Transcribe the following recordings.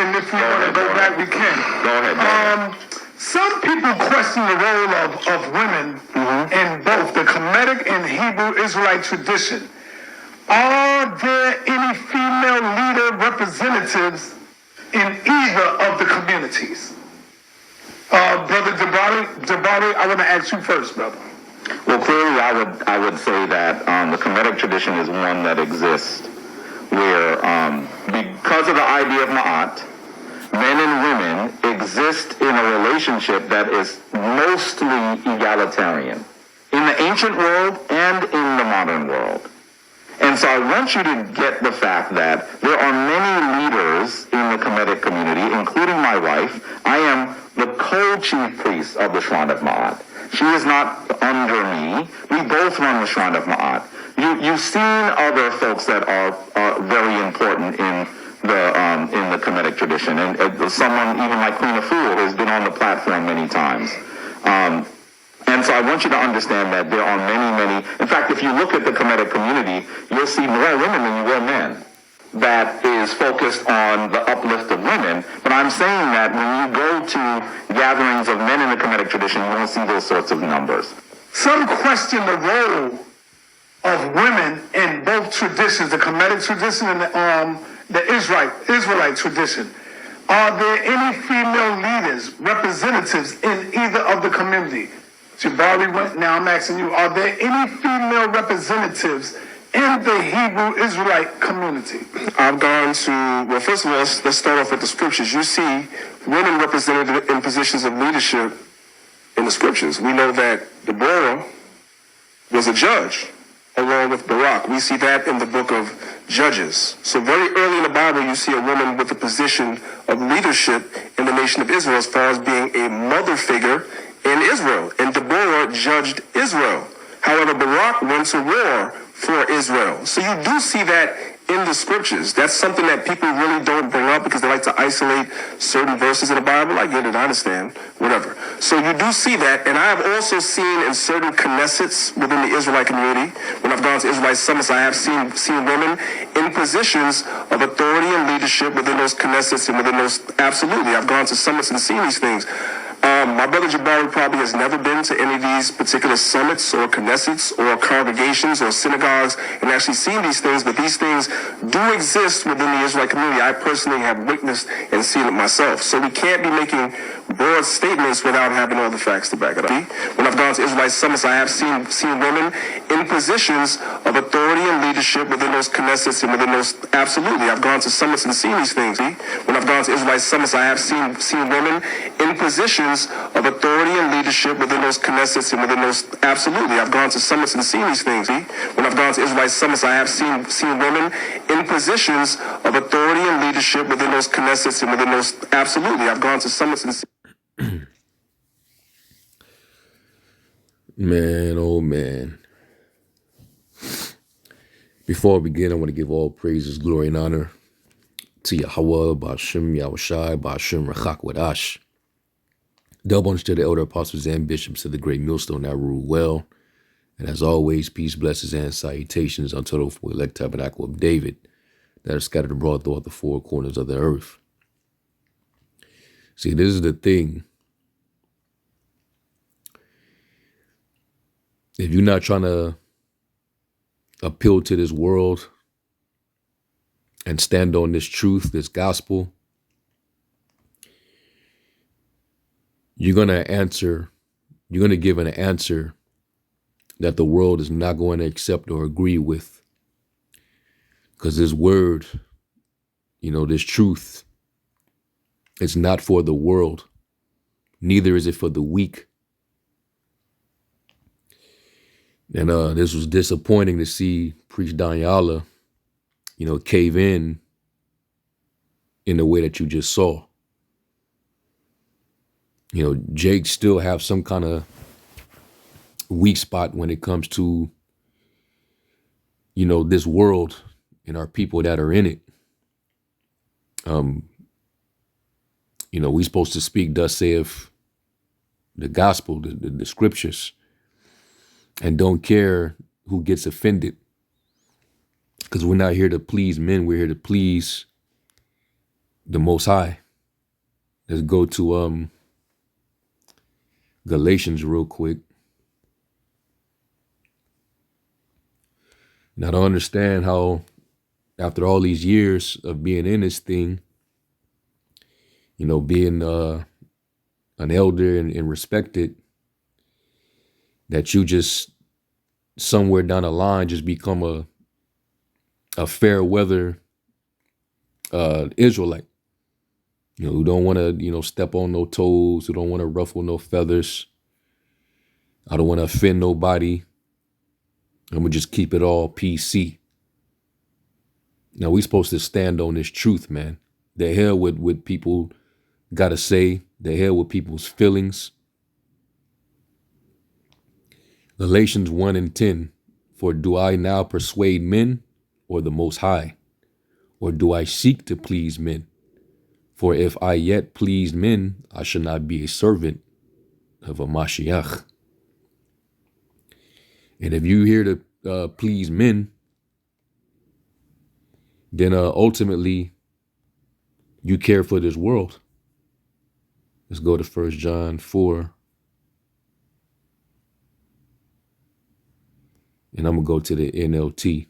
and if we want to go back, we can. Go ahead. Some people question the role of women in both the Kemetic and Hebrew Israelite tradition. Are there any female leader representatives in either of the communities? Brother Jabari, I want to ask you first, brother. Well, clearly, I would say that the Kemetic tradition is one that exists where, because of the idea of Ma'at, men and women exist in a relationship that is mostly egalitarian in the ancient world and in the modern world. And so I want you to get the fact that there are many leaders in the Kemetic community, including my wife. I am the co-chief priest of the Shrine of Ma'at. She is not under me. We both run the Shrine of Ma'at. You've seen other folks that are very important in the Kemetic tradition, and someone even like Queen Afua has been on the platform many times. And so I want you to understand that there are many, in fact, if you look at the Kemetic community, you'll see more women than you will men. That is focused on the uplift of women. But I'm saying that when you go to gatherings of men in the Kemetic tradition, you won't see those sorts of numbers. Some question the role of women in both traditions, the Kemetic tradition and the Israelite tradition. Are there any female leaders, representatives in either of the community? Jabari went, now I'm asking you, are there any female representatives in the Hebrew Israelite community? I've gone to, well, first of all, let's start off with the scriptures. You see women represented in positions of leadership in the scriptures. We know that Deborah was a judge along with Barak. We see that in the book of Judges. So very early in the Bible, you see a woman with a position of leadership in the nation of Israel as far as being a mother figure in Israel. And Deborah judged Israel. However, Barak went to war for Israel. So you do see that in the scriptures. That's something that people really don't bring up because they like to isolate certain verses in the Bible. I get it, I understand, whatever. So you do see that, and I have also seen in certain Knessets within the Israelite community, when I've gone to Israelite summits, I have seen women in positions of authority and leadership within those Knessets and within those, absolutely. I've gone to summits and seen these things. My brother Jabari probably has never been to any of these particular summits or Knessets or congregations or synagogues and actually seen these things, but these things do exist within the Israelite community. I personally have witnessed and seen it myself. So we can't be making broad statements without having all the facts to back it up. When I've gone to Israelite summits, I have seen women in positions of authority and leadership within those Knessets and within those, absolutely. I've gone to summits and seen these things. When I've gone to Israelite summits, I have seen women in positions of authority and leadership within those Knessets and within those, absolutely. I've gone to summits and seen these things. When I've gone to Israelite summits, I have seen women in positions of authority and leadership within those Knessets and within those, absolutely. I've gone to summits and seen. Man, oh man. Before I begin, I want to give all praises, glory, and honor to Yahweh, Ba'ashem, Yahushai, Ba'ashem, Rachak, Wadash. Double honors to the elder apostles and bishops of the great millstone that rule well. And as always, peace, blessings, and salutations unto the elect tabernacle of David that are scattered abroad throughout the four corners of the earth. See, this is the thing. If you're not trying to appeal to this world and stand on this truth, this gospel, you're going to give an answer that the world is not going to accept or agree with. Because this word, this truth, it's not for the world. Neither is it for the weak. And this was disappointing to see Priest Danyaahla, cave in the way that you just saw. Jake still have some kind of weak spot when it comes to, this world and our people that are in it. We supposed to speak, thus saith the gospel, the scriptures, and don't care who gets offended. Because we're not here to please men, we're here to please the Most High. Let's go to Galatians real quick. Now, to understand how, after all these years of being in this thing, being an elder and respected, that you just somewhere down the line just become a fair weather Israelite, who don't want to, step on no toes, who don't want to ruffle no feathers. I don't want to offend nobody. I'm going to just keep it all PC. Now, we supposed to stand on this truth, man. The hell with what people got to say. The hell with people's feelings. Galatians 1:10. For do I now persuade men or the Most High? Or do I seek to please men? For if I yet please men, I shall not be a servant of a Mashiach. And if you here to please men, then ultimately you care for this world. Let's go to 1 John 4. And I'm going to go to the NLT.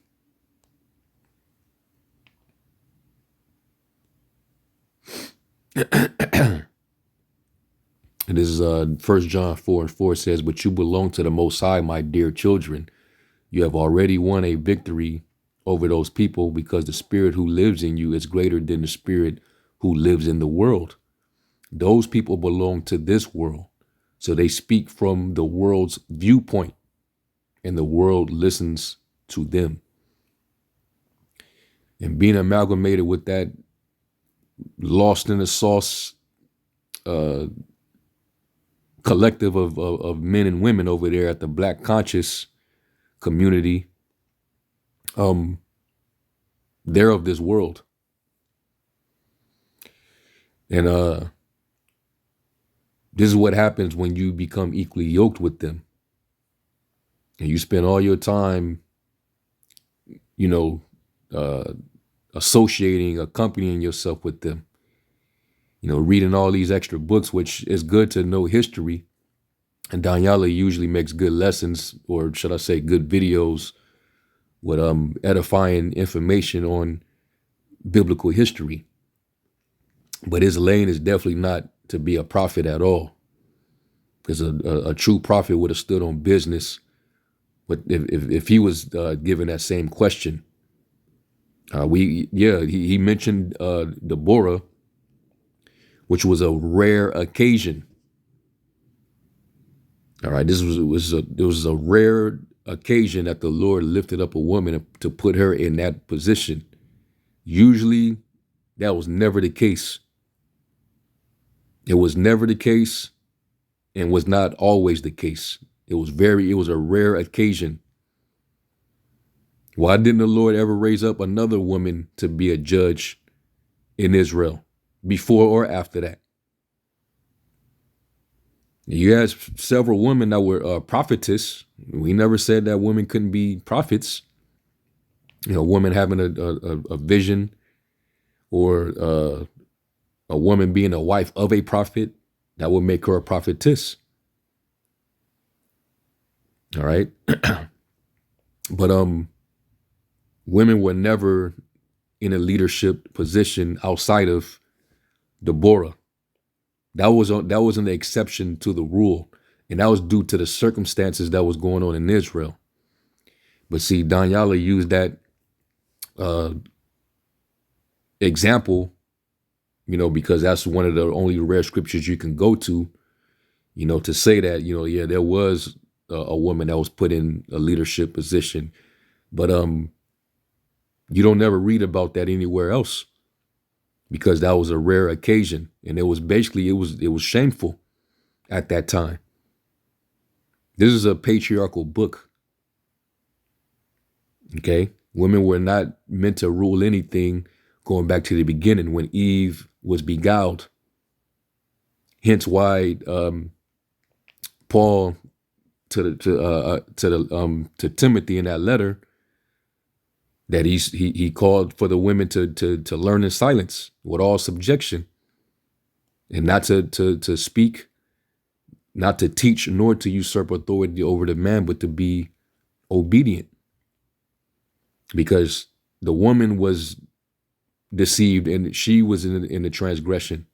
And this is 1 John 4:4 says, but you belong to the Most High, my dear children. You have already won a victory over those people because the spirit who lives in you is greater than the spirit who lives in the world. Those people belong to this world. So they speak from the world's viewpoint and the world listens to them. And being amalgamated with that lost in the sauce collective of men and women over there at the Black conscious community, they're of this world. And this is what happens when you become equally yoked with them. And you spend all your time, associating, accompanying yourself with them. Reading all these extra books, which is good to know history. And Danyaahla usually makes good lessons, or should I say good videos with edifying information on biblical history. But his lane is definitely not to be a prophet at all. Because a true prophet would have stood on business. But if he was given that same question, he mentioned Deborah, which was a rare occasion. All right, it was a rare occasion that the Lord lifted up a woman to put her in that position. Usually, that was never the case. It was never the case, and was not always the case. It was a rare occasion. Why didn't the Lord ever raise up another woman to be a judge in Israel before or after that? You had several women that were prophetess. We never said that women couldn't be prophets. Women having a vision, or a woman being a wife of a prophet, that would make her a prophetess. All right. But women were never in a leadership position outside of Deborah. That was an exception to the rule, and that was due to the circumstances that was going on in Israel. But see, Danyaahla used that example, because that's one of the only rare scriptures you can go to, to say that, there was a woman that was put in a leadership position. But you don't never read about that anywhere else, because that was a rare occasion. And it was shameful at that time. This is a patriarchal book. Okay. Women were not meant to rule anything, going back to the beginning when Eve was beguiled. Hence why Paul to Timothy in that letter that he called for the women to learn in silence with all subjection, and not to speak, not to teach, nor to usurp authority over the man, but to be obedient, because the woman was deceived and she was in the transgression.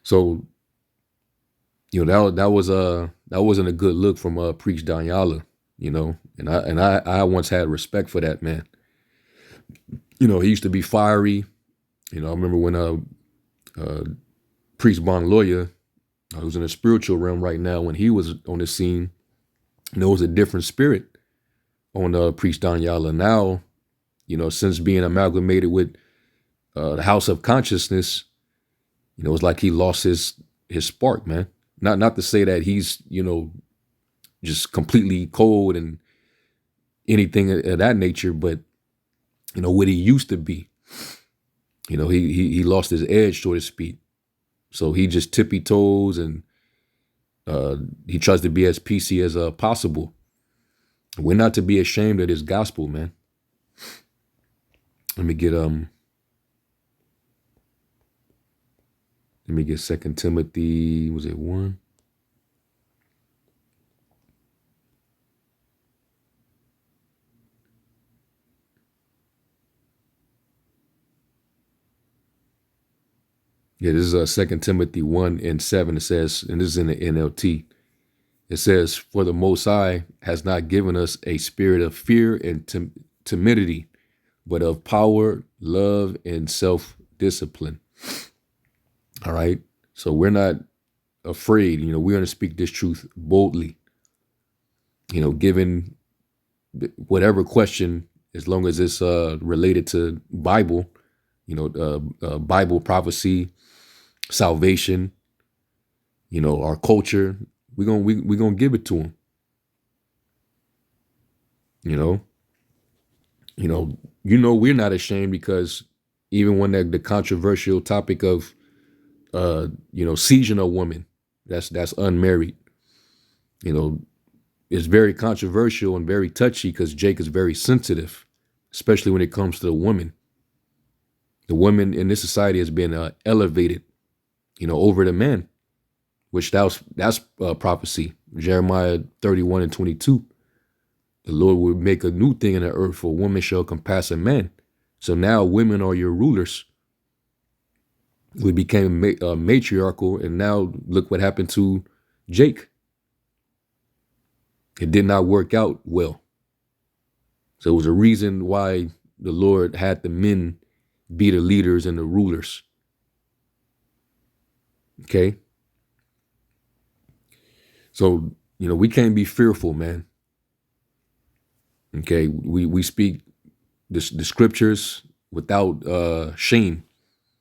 So, that wasn't a good look from Priest Danyaahla, and I once had respect for that man. He used to be fiery. I remember when Priest Bon Lawyer, who's in the spiritual realm right now, when he was on the scene, there was a different spirit on Priest Danyaahla. Now, since being amalgamated with the House of Consciousness, it's like he lost his spark, man. Not to say that he's, just completely cold and anything of that nature, but what he used to be. He lost his edge, so to speak. So he just tippy toes, and he tries to be as PC as possible. We're not to be ashamed of this gospel, man. Let me get 2 Timothy, was it 1? Yeah, this is 2 Timothy 1:7. It says, and this is in the NLT, it says, "For the Most High has not given us a spirit of fear and timidity, but of power, love, and self-discipline." All right. So we're not afraid. We're going to speak this truth boldly, given whatever question, as long as it's related to Bible, Bible prophecy, salvation, our culture, we're gonna give it to them. We're not ashamed, because even when the controversial topic of seizing a woman that's unmarried, it's very controversial and very touchy, because Jake is very sensitive, especially when it comes to the woman. The woman in this society has been elevated, over the man, which that's prophecy. Jeremiah 31:22. The Lord will make a new thing in the earth, for woman shall compass a man. So now women are your rulers. We became matriarchal, and now look what happened to Jake. It did not work out well. So it was a reason why the Lord had the men be the leaders and the rulers. Okay? So, we can't be fearful, man. Okay? We speak the scriptures without shame,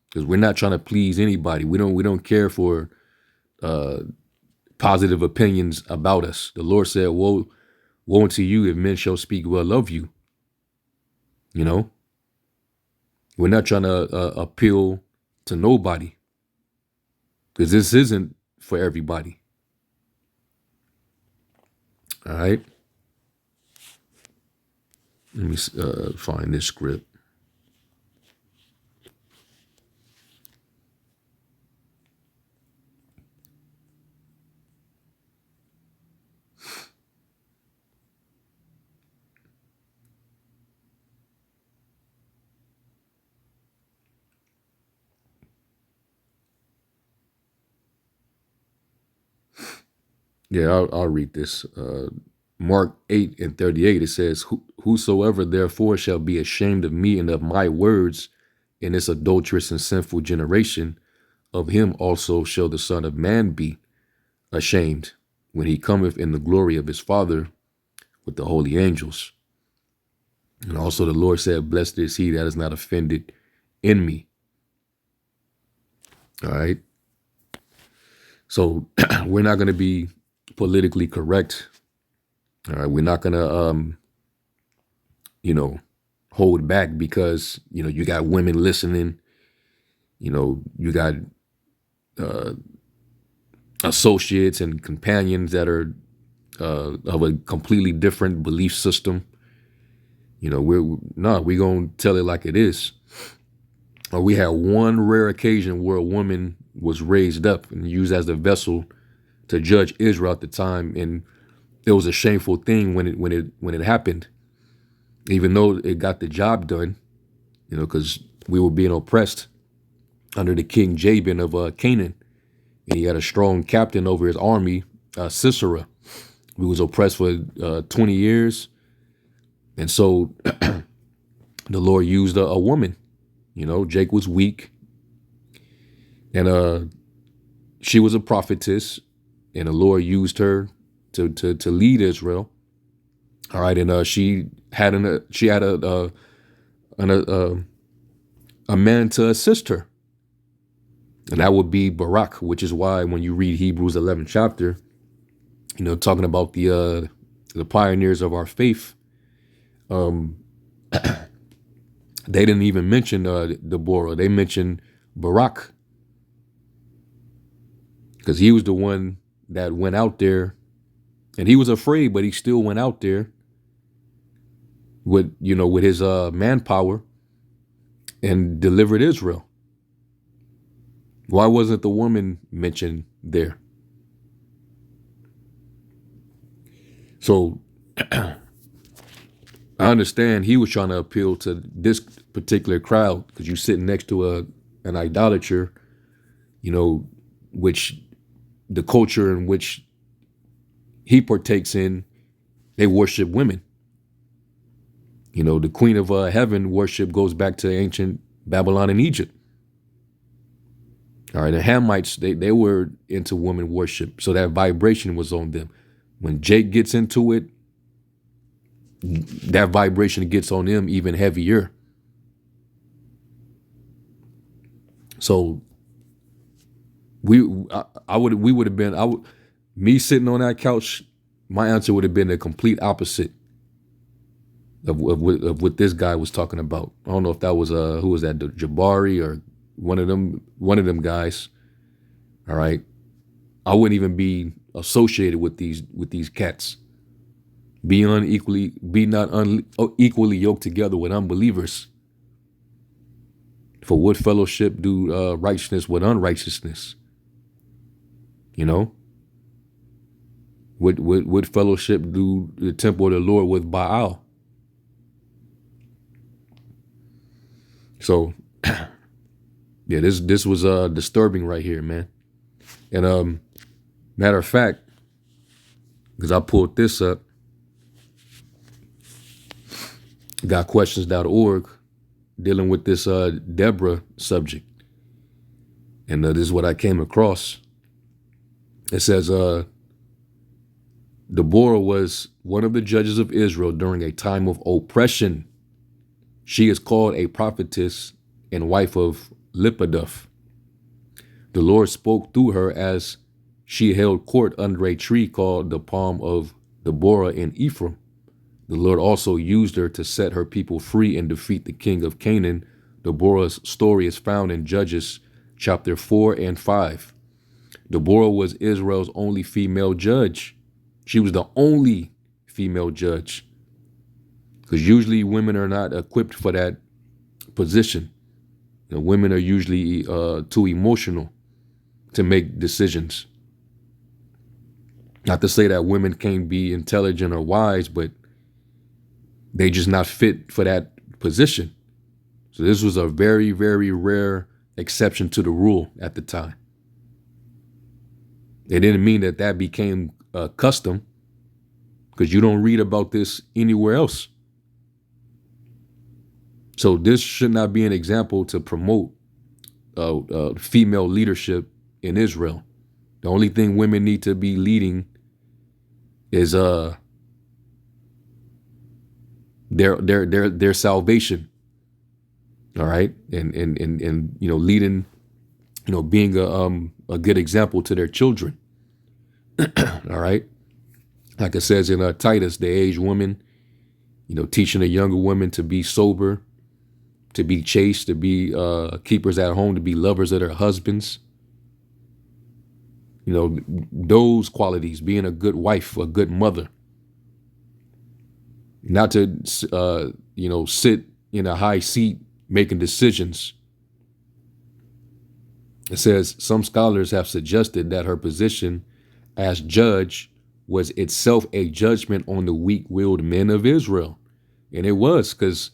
because we're not trying to please anybody. We don't care for positive opinions about us. The Lord said, woe unto you if men shall speak well of you. We're not trying to appeal to nobody, because this isn't for everybody. All right. Let me find this script. Yeah, I'll read this. Mark 8:38, it says, "Whosoever therefore shall be ashamed of me and of my words in this adulterous and sinful generation, of him also shall the Son of Man be ashamed when he cometh in the glory of his Father with the holy angels." And also the Lord said, "Blessed is he that is not offended in me." All right. So we're not going to be politically correct. All right. We're not going to, hold back, because, you got women listening, you got associates and companions that are of a completely different belief system. You know, we're gonna tell it like it is. Or we had one rare occasion where a woman was raised up and used as the vessel to judge Israel at the time, and it was a shameful thing when it happened. Even though it got the job done, you know, because we were being oppressed under the king Jabin of Canaan, and he had a strong captain over his army, Sisera. We was oppressed for 20 years, and so the Lord used a woman. You know, Jake was weak, and she was a prophetess, and the Lord used her to lead Israel. All right, and she had a man to assist her, and that would be Barak, which is why when you read Hebrews 11 chapter, you know, talking about the pioneers of our faith, they didn't even mention Deborah. They mentioned Barak, because he was the one that went out there, and he was afraid, but he still went out there with his manpower and delivered Israel. Why wasn't the woman mentioned there? So I understand he was trying to appeal to this particular crowd, because you're sitting next to an idolater, you know, which the culture in which he partakes in, they worship women. You know, the queen of heaven worship goes back to ancient Babylon and Egypt. All right, the Hamites, they were into woman worship, so that vibration was on them. When Jake gets into it, that vibration gets on them even heavier. So we would have been, me sitting on that couch, my answer would have been the complete opposite of what this guy was talking about. I don't know if that was who was that, Jabari or one of them guys. All right, I wouldn't even be associated with these cats. Be not equally yoked together with unbelievers. For what fellowship do righteousness with unrighteousness? You know, what fellowship do the temple of the Lord with Baal? So, yeah, this was disturbing right here, man. And matter of fact, because I pulled this up, got questions.org dealing with this Deborah subject, and this is what I came across. It says Deborah was one of the judges of Israel during a time of oppression. She is called a prophetess and wife of Lipidoth. The Lord spoke through her as she held court under a tree called the Palm of Deborah in Ephraim. The Lord also used her to set her people free and defeat the king of Canaan. Deborah's story is found in Judges chapter 4 and 5. Deborah was Israel's only female judge. She was the only female judge, because usually women are not equipped for that position. You know, women are usually too emotional to make decisions. Not to say that women can't be intelligent or wise, but they just not fit for that position. So this was a very, very rare exception to the rule at the time. It didn't mean that became custom, because you don't read about this anywhere else. So this should not be an example to promote female leadership in Israel. The only thing women need to be leading is their salvation. All right, and you know, leading, you know, being a good example to their children. All right, like it says in Titus, the aged woman, you know, teaching the younger women to be sober, to be chaste, to be keepers at home, to be lovers of their husbands. You know, those qualities, being a good wife, a good mother, not to, sit in a high seat making decisions. It says some scholars have suggested that her position as judge was itself a judgment on the weak-willed men of Israel. And it was, because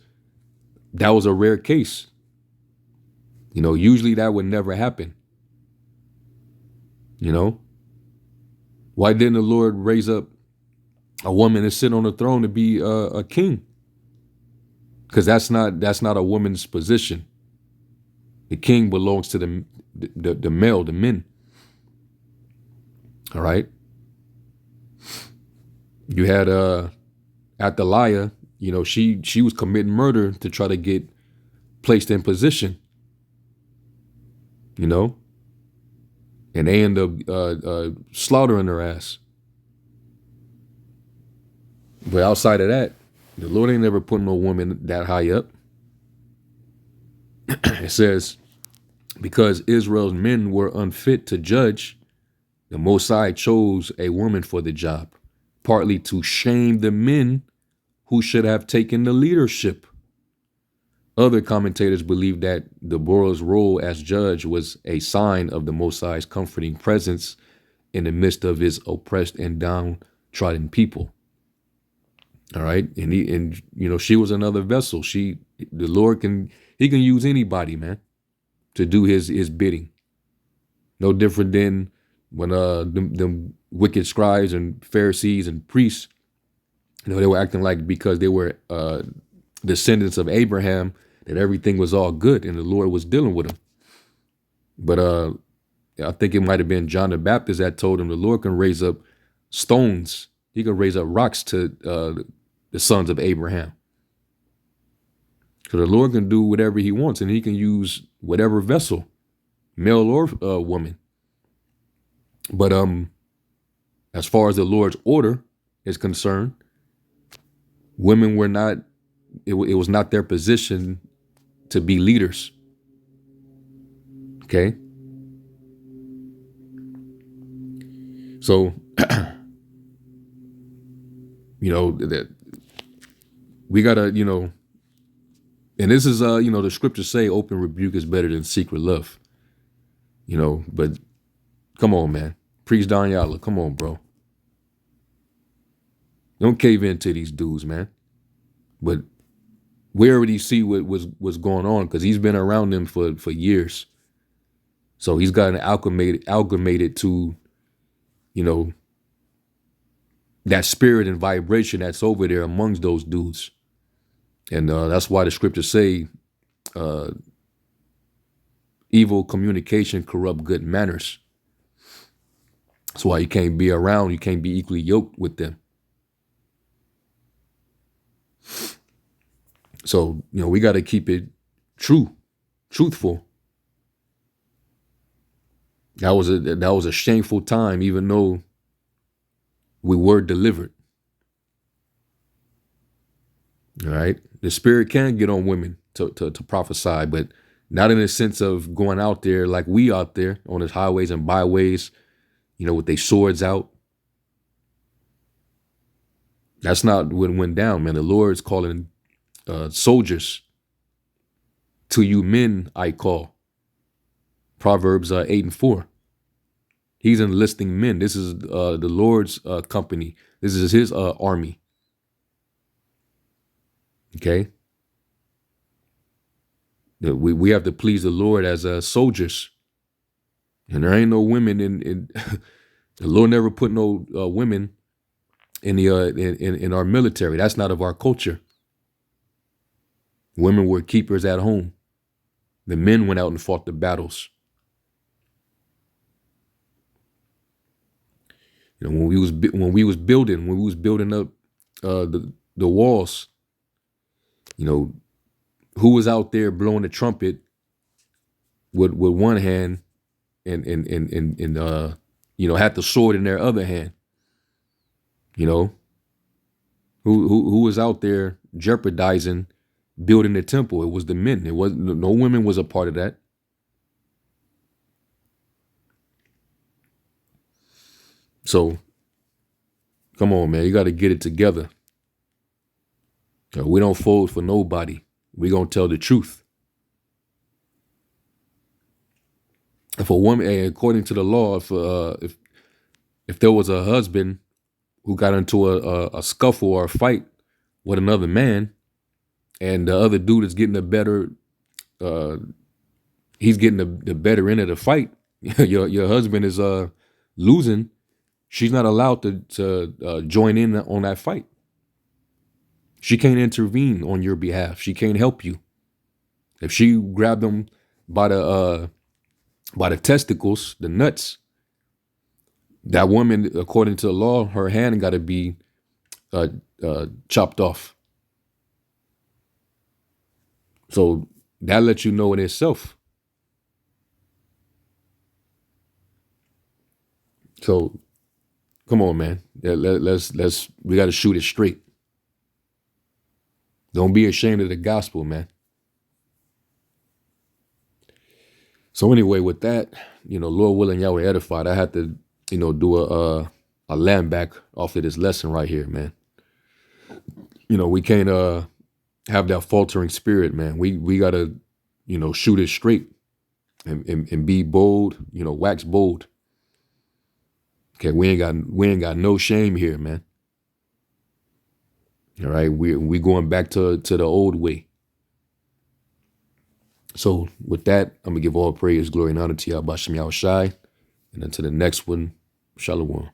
that was a rare case. You know, usually that would never happen. You know, why didn't the Lord raise up a woman to sit on the throne to be a king? Because that's not a woman's position. The king belongs to the male, the men. All right. You had Athaliah, you know, she was committing murder to try to get placed in position. You know, and they end up slaughtering her ass. But outside of that, the Lord ain't never put no woman that high up. It says, because Israel's men were unfit to judge, the Most High chose a woman for the job, partly to shame the men who should have taken the leadership. Other commentators believe that Deborah's role as judge was a sign of the Most High's comforting presence in the midst of his oppressed and downtrodden people. All right. And she was another vessel. The Lord can use anybody, man, to do his bidding. No different than when them wicked scribes and Pharisees and priests, they were acting like because they were descendants of Abraham that everything was all good and the Lord was dealing with them. But I think it might have been John the Baptist that told him the Lord can raise up stones. He can raise up rocks to the sons of Abraham. So the Lord can do whatever he wants, and he can use whatever vessel, male or woman. But as far as the Lord's order is concerned, women were not, it was not their position to be leaders. Okay? So, that we gotta, and this is, the scriptures say open rebuke is better than secret love. But come on, man. Priest Danyaahla, come on, bro. Don't cave into these dudes, man. But we already see what's going on because he's been around them for years. So he's gotten amalgamated to, that spirit and vibration that's over there amongst those dudes. And that's why the scriptures say evil communication corrupt good manners. That's why you can't be equally yoked with them. So, we got to keep it truthful. That was a shameful time, even though we were delivered. All right. The spirit can get on women to prophesy, but not in the sense of going out there like we out there on the highways and byways, with their swords out. That's not what went down, man. The Lord's calling soldiers. To you men I call. Proverbs 8:4. He's enlisting men. This is the Lord's company. This is his army. Okay. We have to please the Lord as soldiers. And there ain't no women in the Lord never put no women in in our military. That's not of our culture. Women were keepers at home. The men went out and fought the battles. When we was building up the walls, who was out there blowing the trumpet with one hand and had the sword in their other hand. Who was out there jeopardizing building the temple? It was the men. It wasn't, no women was a part of that. So come on, man. You got to get it together. We don't fold for nobody. We gonna tell the truth. If a woman, according to the law, if there was a husband who got into a scuffle or a fight with another man, and the other dude is getting he's getting the better end of the fight. your husband is losing. She's not allowed to join in on that fight. She can't intervene on your behalf. She can't help you. If she grabbed him by the testicles, the nuts, that woman, according to the law, her hand got to be chopped off. So that lets you know in itself. So come on, man. Let's we got to shoot it straight. Don't be ashamed of the gospel, man. So anyway, with that, Lord willing, y'all were edified. I had to, do a land back off of this lesson right here, man. We can't have that faltering spirit, man. We gotta, shoot it straight and be bold, wax bold. Okay, we ain't got no shame here, man. All right, we going back to the old way. So with that, I'm gonna give all praise, glory, and honor to Yahweh Shem Yahushai. And until the next one, Shalom.